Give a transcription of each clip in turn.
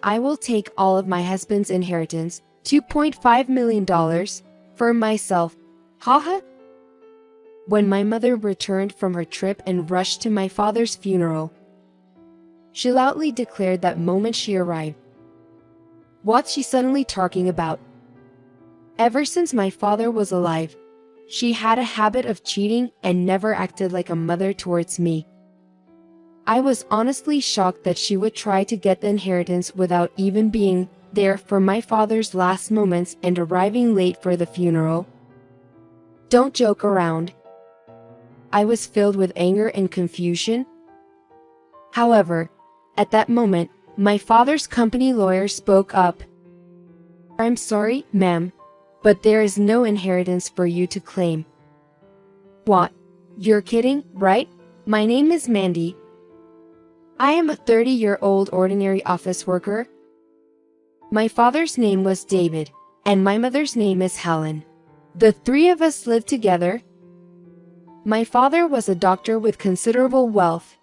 I will take all of my husband's inheritance, $2.5 million, for myself. Haha. When my mother returned from her trip and rushed to my father's funeral, she loudly declared that moment she arrived. What's she suddenly talking about? Ever since my father was alive, she had a habit of cheating and never acted like a mother towards me. I was honestly shocked that she would try to get the inheritance without even being there for my father's last moments and arriving late for the funeral. Don't joke around. I was filled with anger and confusion. However, at that moment, my father's company lawyer spoke up. I'm sorry, ma'am, but there is no inheritance for you to claim. What? You're kidding, right? My name is Mandy. I am a 30-year-old ordinary office worker. My father's name was David, and my mother's name is Helen. The three of us lived together. My father was a doctor with considerable wealth.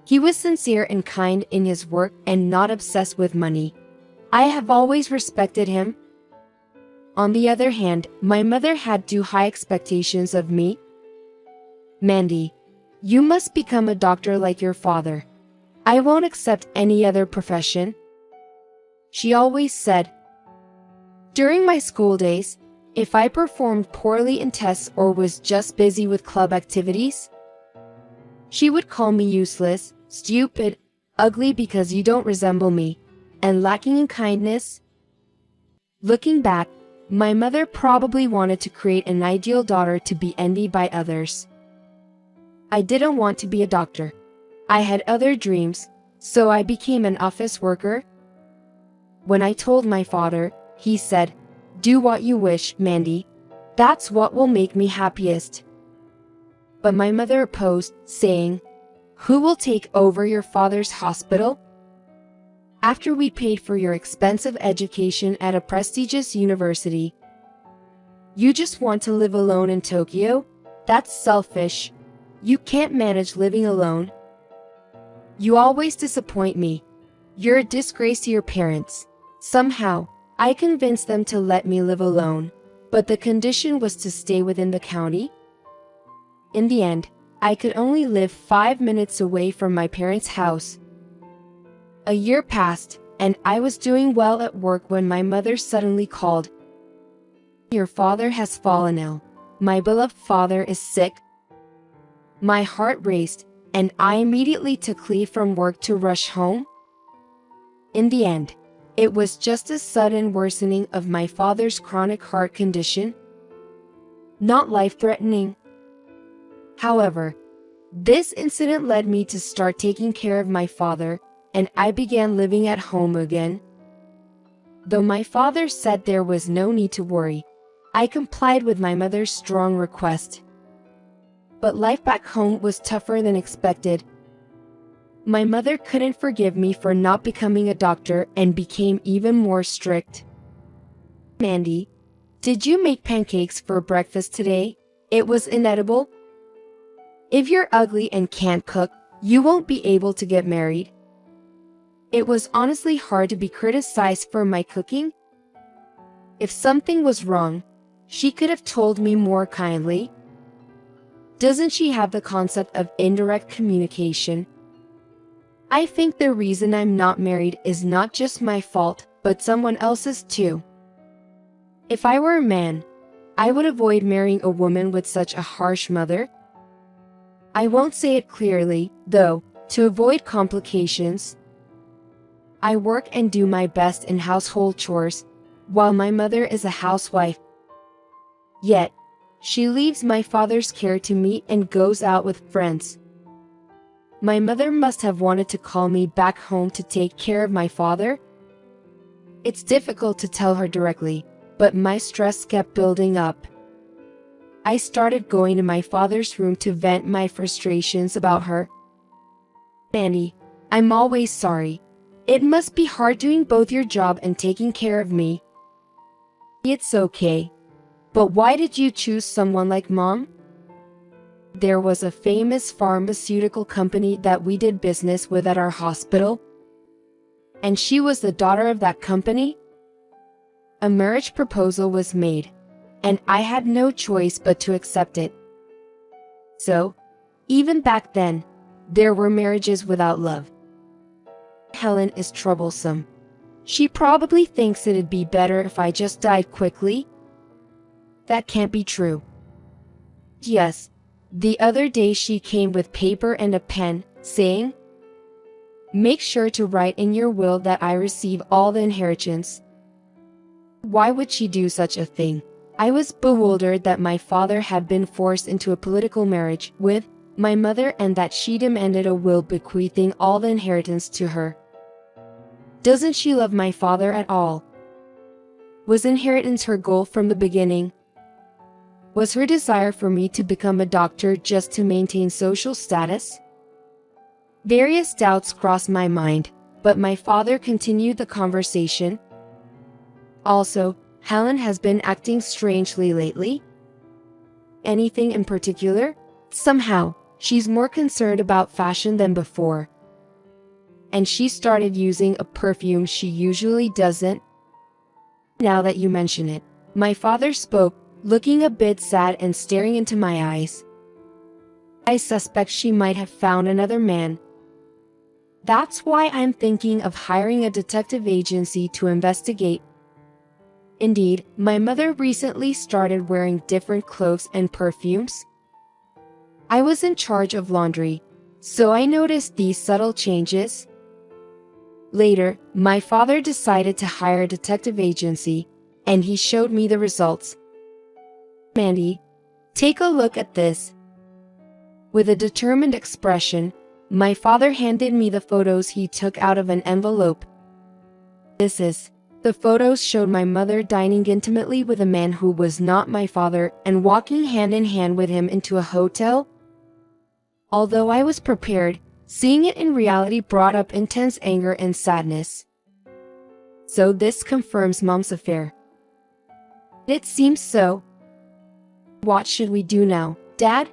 He was sincere and kind in his work and not obsessed with money. I have always respected him. On the other hand, my mother had too high expectations of me. Mandy, you must become a doctor like your father. I won't accept any other profession. She always said. During my school days, if I performed poorly in tests or was just busy with club activities, she would call me useless, stupid, ugly because you don't resemble me, and lacking in kindness. Looking back, my mother probably wanted to create an ideal daughter to be envied by others. I didn't want to be a doctor. I had other dreams, so I became an office worker. When I told my father, he said, "Do what you wish, Mandy. That's what will make me happiest." But my mother opposed, saying, "Who will take over your father's hospital? After we paid for your expensive education at a prestigious university, you just want to live alone in Tokyo? That's selfish. You can't manage living alone. You always disappoint me. You're a disgrace to your parents." Somehow, I convinced them to let me live alone, but the condition was to stay within the county. In the end, I could only live 5 minutes away from my parents' house. A year passed, and I was doing well at work when my mother suddenly called. "Your father has fallen ill. My beloved father is sick." My heart raced, and I immediately took leave from work to rush home. In the end, it was just a sudden worsening of my father's chronic heart condition. Not life-threatening. However, this incident led me to start taking care of my father, and I began living at home again. Though my father said there was no need to worry, I complied with my mother's strong request. But life back home was tougher than expected. My mother couldn't forgive me for not becoming a doctor and became even more strict. "Mandy, did you make pancakes for breakfast today? It was inedible. If you're ugly and can't cook, you won't be able to get married." It was honestly hard to be criticized for my cooking. If something was wrong, she could have told me more kindly. Doesn't she have the concept of indirect communication? I think the reason I'm not married is not just my fault, but someone else's too. If I were a man, I would avoid marrying a woman with such a harsh mother. I won't say it clearly, though, to avoid complications. I work and do my best in household chores, while my mother is a housewife. Yet, she leaves my father's care to me and goes out with friends. My mother must have wanted to call me back home to take care of my father. It's difficult to tell her directly, but my stress kept building up. I started going to my father's room to vent my frustrations about her. "Mandy, I'm always sorry. It must be hard doing both your job and taking care of me." "It's okay. But why did you choose someone like Mom?" "There was a famous pharmaceutical company that we did business with at our hospital. and she was the daughter of that company. A marriage proposal was made, and I had no choice but to accept it. So, even back then, there were marriages without love. Helen is troublesome. She probably thinks it'd be better if I just died quickly. That can't be true. Yes, the other day she came with paper and a pen, saying, "Make sure to write in your will that I receive all the inheritance." Why would she do such a thing? I was bewildered that my father had been forced into a political marriage with my mother and that she demanded a will bequeathing all the inheritance to her. Doesn't she love my father at all? Was inheritance her goal from the beginning? Was her desire for me to become a doctor just to maintain social status? Various doubts crossed my mind, but my father continued the conversation. Also, Helen has been acting strangely lately. Anything in particular? Somehow, she's more concerned about fashion than before. And she started using a perfume she usually doesn't. Now that you mention it, my father spoke, looking a bit sad and staring into my eyes. I suspect she might have found another man. That's why I'm thinking of hiring a detective agency to investigate. Indeed, my mother recently started wearing different clothes and perfumes. I was in charge of laundry, so I noticed these subtle changes. Later, my father decided to hire a detective agency, and he showed me the results. "Mandy, take a look at this." With a determined expression, my father handed me the photos he took out of an envelope. The photos showed my mother dining intimately with a man who was not my father and walking hand in hand with him into a hotel. Although I was prepared, seeing it in reality brought up intense anger and sadness. So this confirms Mom's affair. It seems so. What should we do now, Dad?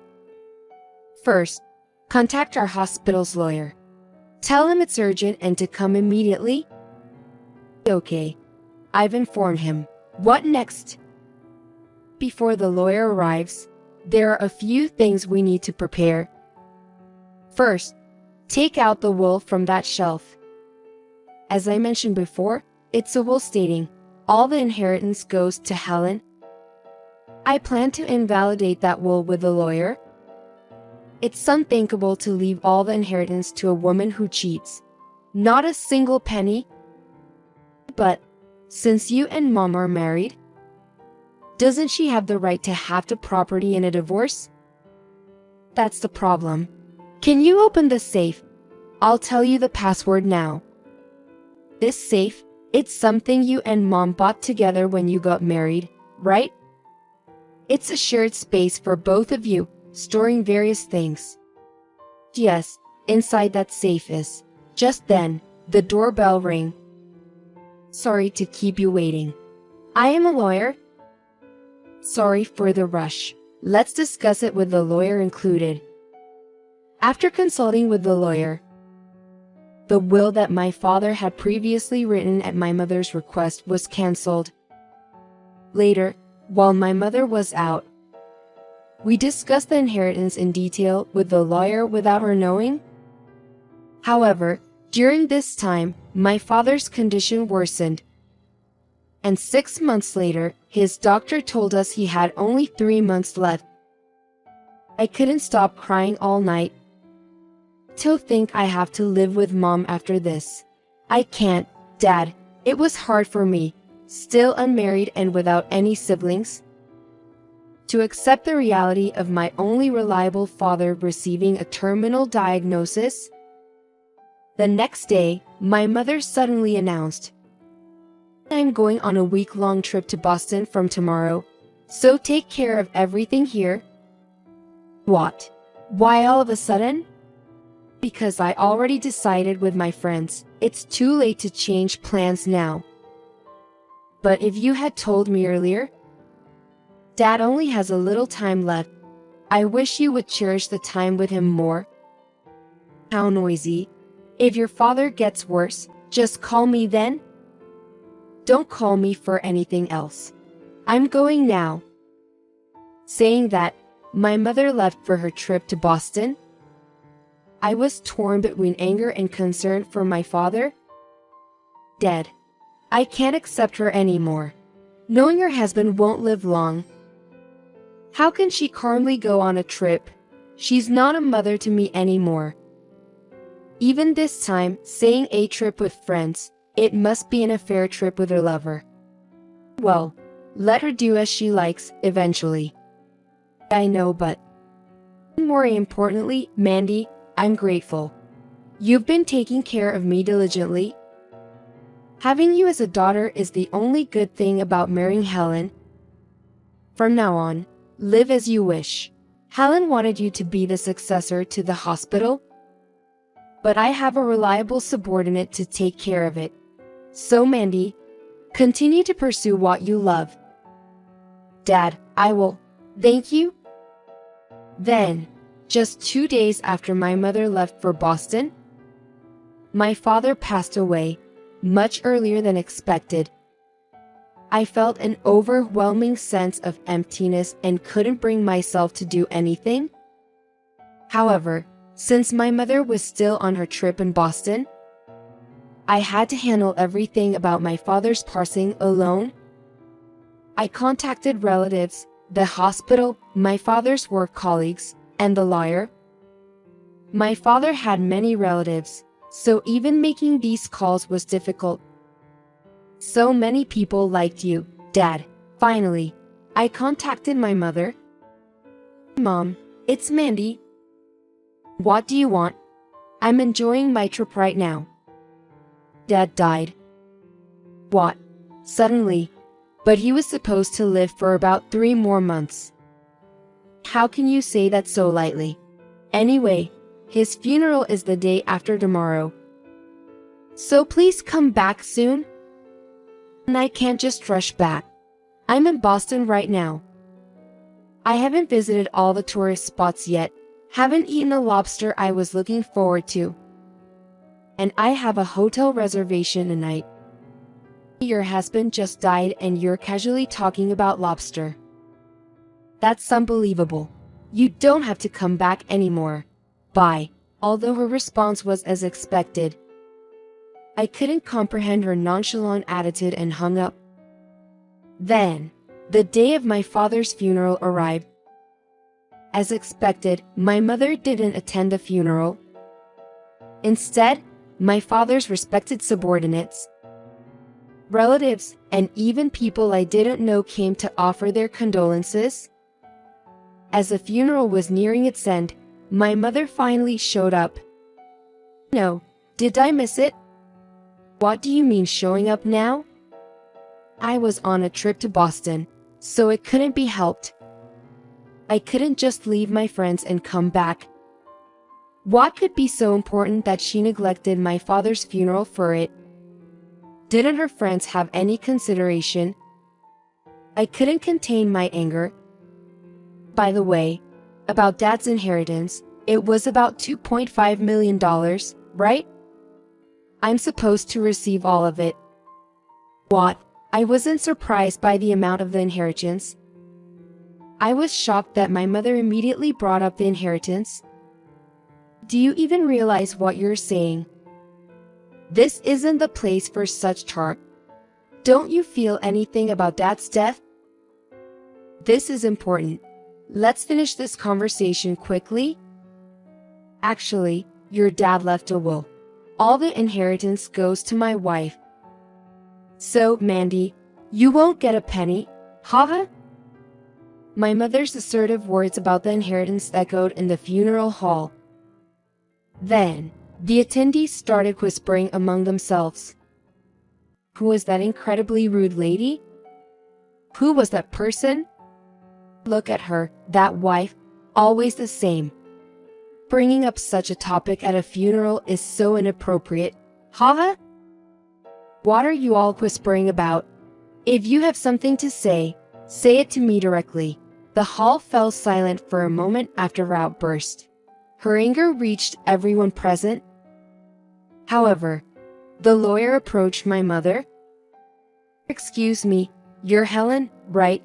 First, contact our hospital's lawyer. Tell him it's urgent and to come immediately. Okay. I've informed him. What next? Before the lawyer arrives, there are a few things we need to prepare. First, take out the will from that shelf. As I mentioned before, it's a will stating all the inheritance goes to Helen. I plan to invalidate that will with the lawyer. It's unthinkable to leave all the inheritance to a woman who cheats. Not a single penny. But since you and Mom are married, doesn't she have the right to have the property in a divorce? That's the problem. Can you open the safe? I'll tell you the password now. This safe, it's something you and Mom bought together when you got married, right? It's a shared space for both of you, storing various things. Yes, inside that safe is. Just then, the doorbell rang. Sorry to keep you waiting. I am a lawyer. Sorry for the rush. Let's discuss it with the lawyer included. After consulting with the lawyer, the will that my father had previously written at my mother's request was cancelled. Later, while my mother was out, we discussed the inheritance in detail with the lawyer without her knowing. However, during this time, my father's condition worsened, and 6 months later, his doctor told us he had only 3 months left. I couldn't stop crying all night. To think I have to live with Mom after this. I can't, Dad. It was hard for me, still unmarried and without any siblings, to accept the reality of my only reliable father receiving a terminal diagnosis. The next day, my mother suddenly announced, "I'm going on a week-long trip to Boston from tomorrow, so take care of everything here." What? Why all of a sudden? Because I already decided with my friends, it's too late to change plans now. But if you had told me earlier, Dad only has a little time left. I wish you would cherish the time with him more. How noisy. If your father gets worse, Just call me then. Don't call me for anything else. I'm going now." Saying that, my mother left for her trip to Boston. I was torn between anger and concern for my father. Dead. I can't accept her anymore. Knowing her husband won't live long. How can she calmly go on a trip? She's not a mother to me anymore. Even this time, saying a trip with friends, it must be an affair trip with her lover. Well, let her do as she likes, eventually. I know, but more importantly, Mandy, I'm grateful. You've been taking care of me diligently. Having you as a daughter is the only good thing about marrying Helen. From now on, live as you wish. Helen wanted you to be the successor to the hospital, but I have a reliable subordinate to take care of it. So Mandy, continue to pursue what you love. Dad, I will. Thank you. Then, just 2 days after my mother left for Boston, my father passed away, much earlier than expected. I felt an overwhelming sense of emptiness and couldn't bring myself to do anything. However, since my mother was still on her trip in Boston, I had to handle everything about my father's passing alone. I contacted relatives, the hospital, my father's work colleagues, and the lawyer. My father had many relatives, so even making these calls was difficult. So many people liked you, Dad. Finally, I contacted my mother. Mom, it's Mandy. What do you want? I'm enjoying my trip right now. Dad died. What? Suddenly. But he was supposed to live for about 3 more months. How can you say that so lightly? Anyway, his funeral is the day after tomorrow. So please come back soon. And I can't just rush back. I'm in Boston right now. I haven't visited all the tourist spots yet, haven't eaten a lobster I was looking forward to. And I have a hotel reservation tonight. Your husband just died and you're casually talking about lobster. That's unbelievable. You don't have to come back anymore. Bye. Although her response was as expected, I couldn't comprehend her nonchalant attitude and hung up. Then, the day of my father's funeral arrived. As expected, my mother didn't attend the funeral. Instead, my father's respected subordinates, relatives, and even people I didn't know came to offer their condolences. As the funeral was nearing its end, my mother finally showed up. No, did I miss it? What do you mean showing up now? I was on a trip to Boston, so it couldn't be helped. I couldn't just leave my friends and come back. What could be so important that she neglected my father's funeral for it? Didn't her friends have any consideration? I couldn't contain my anger. By the way, about Dad's inheritance, it was about $2.5 million, right? I'm supposed to receive all of it. What? I wasn't surprised by the amount of the inheritance. I was shocked that my mother immediately brought up the inheritance. Do you even realize what you're saying? This isn't the place for such talk. Don't you feel anything about Dad's death? This is important. Let's finish this conversation quickly. Actually, your dad left a will. All the inheritance goes to my wife. So, Mandy, you won't get a penny, haha? My mother's assertive words about the inheritance echoed in the funeral hall. Then, the attendees started whispering among themselves. Who was that incredibly rude lady? Who was that person? Look at her, that wife, always the same. Bringing up such a topic at a funeral is so inappropriate, haha? What are you all whispering about? If you have something to say it to me directly. The hall fell silent for a moment after her outburst. Her anger reached everyone present. However, The lawyer approached my mother. Excuse me, you're Helen, right?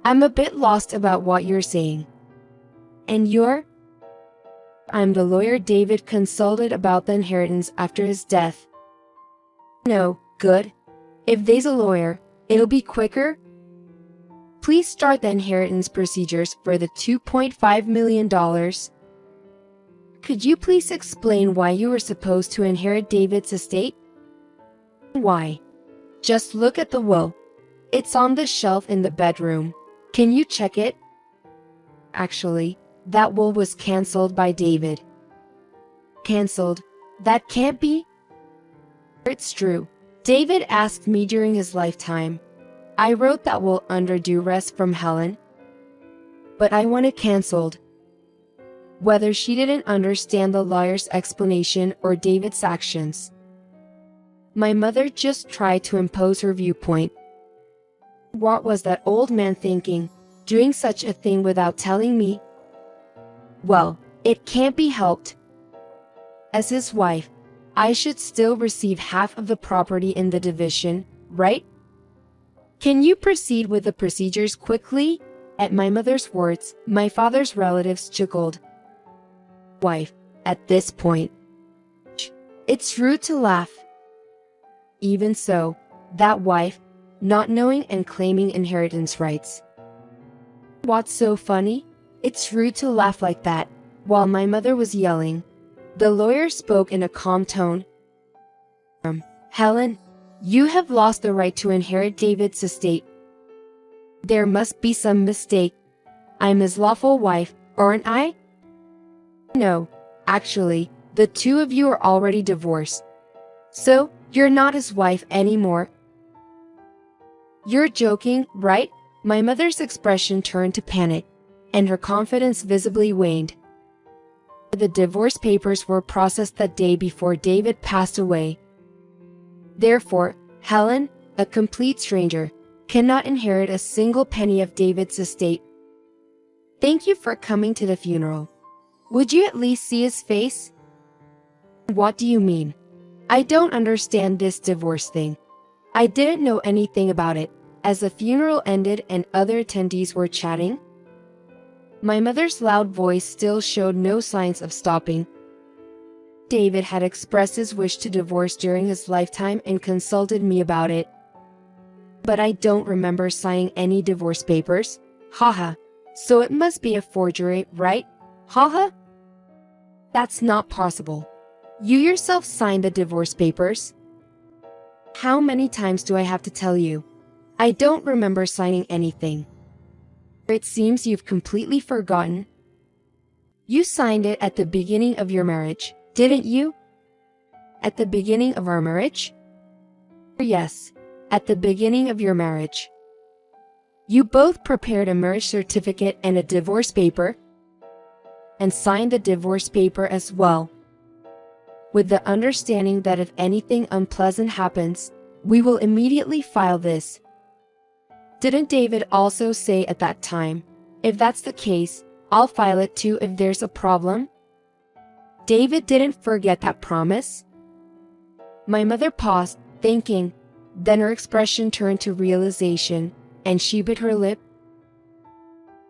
I'm a bit lost about what you're saying. And you're? I'm the lawyer David consulted about the inheritance after his death. No, good. If there's a lawyer, it'll be quicker. Please start the inheritance procedures for the $2.5 million. Could you please explain why you were supposed to inherit David's estate? Why? Just look at the will. It's on the shelf in the bedroom. Can you check it? Actually, that will was cancelled by David. Cancelled? That can't be. It's true. David asked me during his lifetime. I wrote that will under duress from Helen. But I want it cancelled. Whether she didn't understand the lawyer's explanation or David's actions. My mother just tried to impose her viewpoint. What was that old man thinking, doing such a thing without telling me? Well, it can't be helped. As his wife, I should still receive half of the property in the division, right? Can you proceed with the procedures quickly? At my mother's words, my father's relatives chuckled. Wife, at this point. It's rude to laugh. Even so, that wife, not knowing and claiming inheritance rights. What's so funny? It's rude to laugh like that. While my mother was yelling, the lawyer spoke in a calm tone. Helen, you have lost the right to inherit David's estate. There must be some mistake. I'm his lawful wife, aren't I? No, actually, the two of you are already divorced. So, you're not his wife anymore. You're joking, right? My mother's expression turned to panic, and her confidence visibly waned. The divorce papers were processed that day before David passed away. Therefore, Helen, a complete stranger, cannot inherit a single penny of David's estate. Thank you for coming to the funeral. Would you at least see his face? What do you mean? I don't understand this divorce thing. I didn't know anything about it. As the funeral ended and other attendees were chatting, my mother's loud voice still showed no signs of stopping. David had expressed his wish to divorce during his lifetime and consulted me about it. But I don't remember signing any divorce papers. Haha. So it must be a forgery, right? Haha. That's not possible. You yourself signed the divorce papers. How many times do I have to tell you? I don't remember signing anything. It seems you've completely forgotten. You signed it at the beginning of your marriage, didn't you? At the beginning of our marriage? Yes, at the beginning of your marriage. You both prepared a marriage certificate and a divorce paper, and signed the divorce paper as well, with the understanding that if anything unpleasant happens, we will immediately file this. Didn't David also say at that time, if that's the case, I'll file it too if there's a problem? David didn't forget that promise. My mother paused, thinking, then her expression turned to realization, and she bit her lip.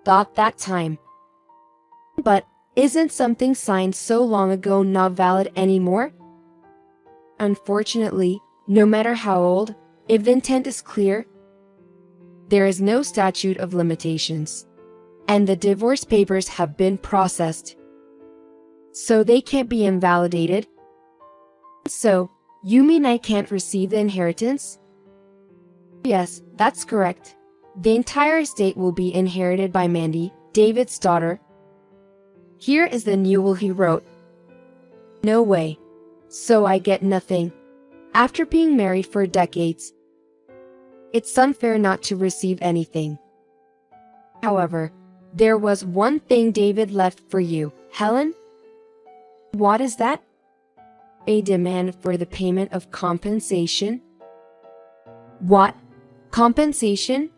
Thought that time. But, isn't something signed so long ago not valid anymore? Unfortunately, no matter how old, if the intent is clear, there is no statute of limitations, and the divorce papers have been processed, so they can't be invalidated. So, you mean I can't receive the inheritance? Yes, that's correct. The entire estate will be inherited by Mandy, David's daughter. Here is the new will he wrote. No way. So I get nothing. After being married for decades, it's unfair not to receive anything. However, there was one thing David left for you, Helen. What is that? A demand for the payment of compensation. What? Compensation?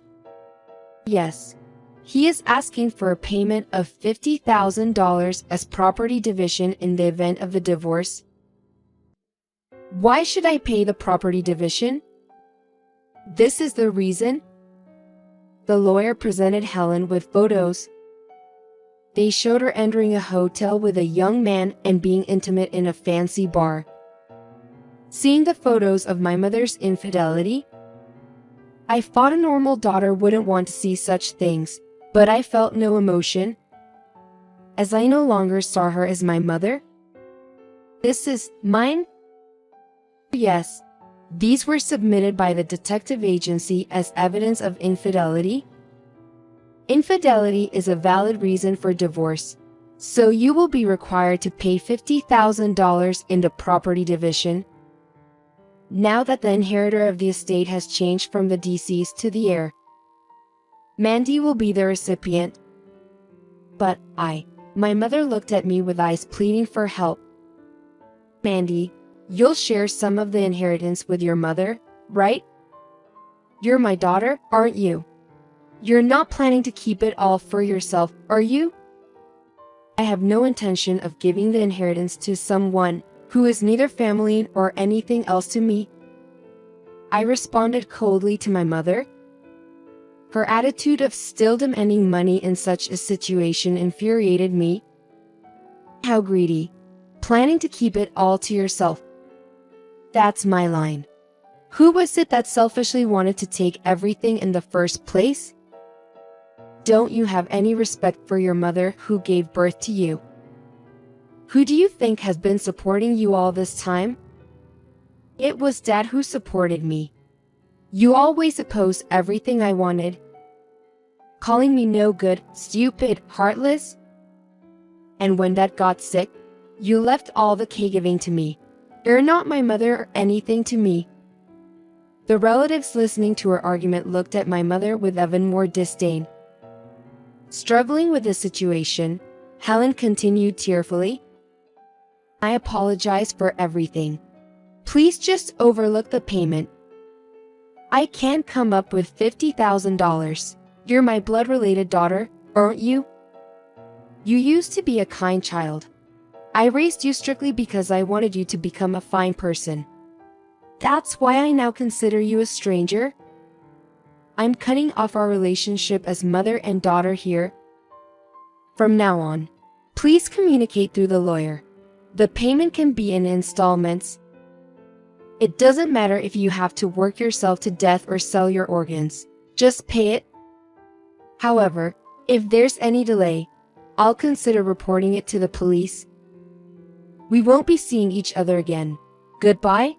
Yes. He is asking for a payment of $50,000 as property division in the event of the divorce. Why should I pay the property division? This is the reason. The lawyer presented Helen with photos. They showed her entering a hotel with a young man and being intimate in a fancy bar. Seeing the photos of my mother's infidelity, I thought a normal daughter wouldn't want to see such things, but I felt no emotion, as I no longer saw her as my mother. This is mine? Yes. These were submitted by the detective agency as evidence of infidelity. Infidelity is a valid reason for divorce, so you will be required to pay $50,000 in the property division. Now that the inheritor of the estate has changed from the deceased to the heir, Mandy will be the recipient. But my mother looked at me with eyes pleading for help. Mandy, you'll share some of the inheritance with your mother, right? You're my daughter, aren't you? You're not planning to keep it all for yourself, are you? I have no intention of giving the inheritance to someone who is neither family or anything else to me. I responded coldly to my mother. Her attitude of still demanding money in such a situation infuriated me. How greedy. Planning to keep it all to yourself. That's my line. Who was it that selfishly wanted to take everything in the first place? Don't you have any respect for your mother who gave birth to you? Who do you think has been supporting you all this time? It was Dad who supported me. You always opposed everything I wanted, calling me no good, stupid, heartless. And when Dad got sick, you left all the caregiving to me. You're not my mother or anything to me. The relatives listening to her argument looked at my mother with even more disdain. Struggling with the situation, Helen continued tearfully. I apologize for everything. Please just overlook the payment. I can't come up with $50,000. You're my blood-related daughter, aren't you? You used to be a kind child. I raised you strictly because I wanted you to become a fine person. That's why I now consider you a stranger. I'm cutting off our relationship as mother and daughter here. From now on, please communicate through the lawyer. The payment can be in installments. It doesn't matter if you have to work yourself to death or sell your organs. Just pay it. However, if there's any delay, I'll consider reporting it to the police. We won't be seeing each other again. Goodbye.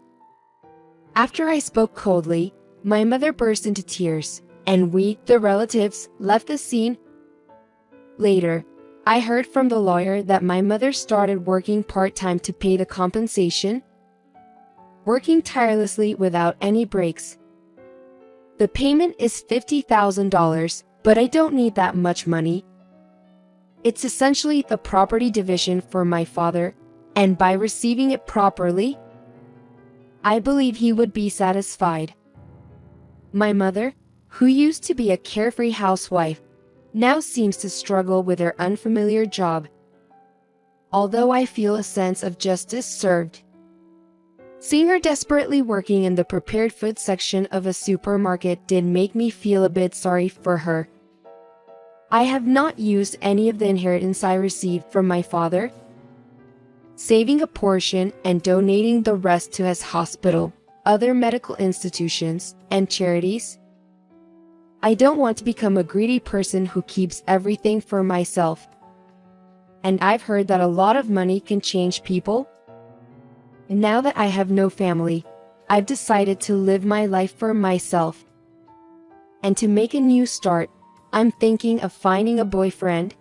After I spoke coldly, my mother burst into tears, and we, the relatives, left the scene. Later, I heard from the lawyer that my mother started working part-time to pay the compensation, working tirelessly without any breaks. The payment is $50,000, but I don't need that much money. It's essentially the property division for my father, and by receiving it properly, I believe he would be satisfied. My mother, who used to be a carefree housewife, now seems to struggle with her unfamiliar job. Although I feel a sense of justice served. Seeing her desperately working in the prepared food section of a supermarket did make me feel a bit sorry for her. I have not used any of the inheritance I received from my father, saving a portion and donating the rest to his hospital, other medical institutions, and charities. I don't want to become a greedy person who keeps everything for myself. And I've heard that a lot of money can change people. And now that I have no family, I've decided to live my life for myself. And to make a new start, I'm thinking of finding a boyfriend.